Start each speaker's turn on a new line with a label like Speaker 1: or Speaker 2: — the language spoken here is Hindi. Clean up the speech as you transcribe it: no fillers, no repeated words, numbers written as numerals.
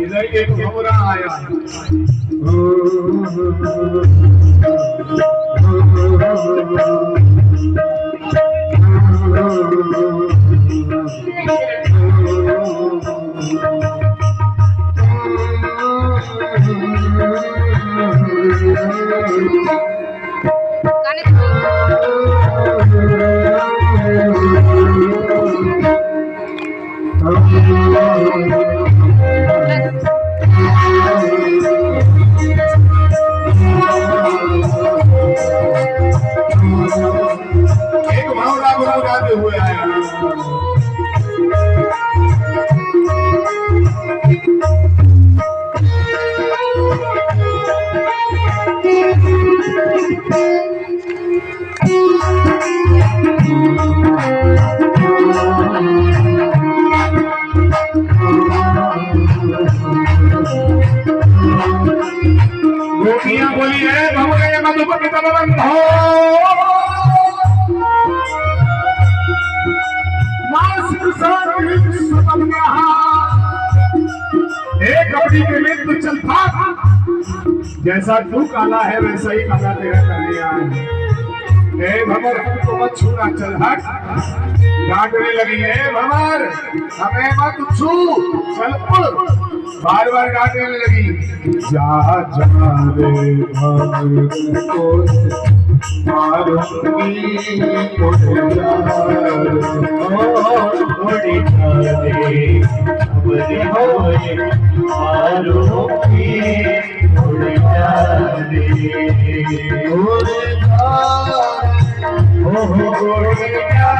Speaker 1: इधर एक घोड़ा आया। एक भावना गुनगुनाते हुए आया। गोपियां बोली है भवरे मधुपति तब बंधो कबड्डी के में तो चल भाग, जैसा तू काला है वैसा ही काला तेरा कर दिया है। भंवर हमको मत छूना, चल हट। डांटने लगी है भंवर हमें मत छू, चल उड़। बार बार डांटने लगी। जा जा रे भंवर को मारूंगी उड़ जा उड़ जा रे भंवर होए मारूंगी उड़ जा रे उड़ जा उड़ जा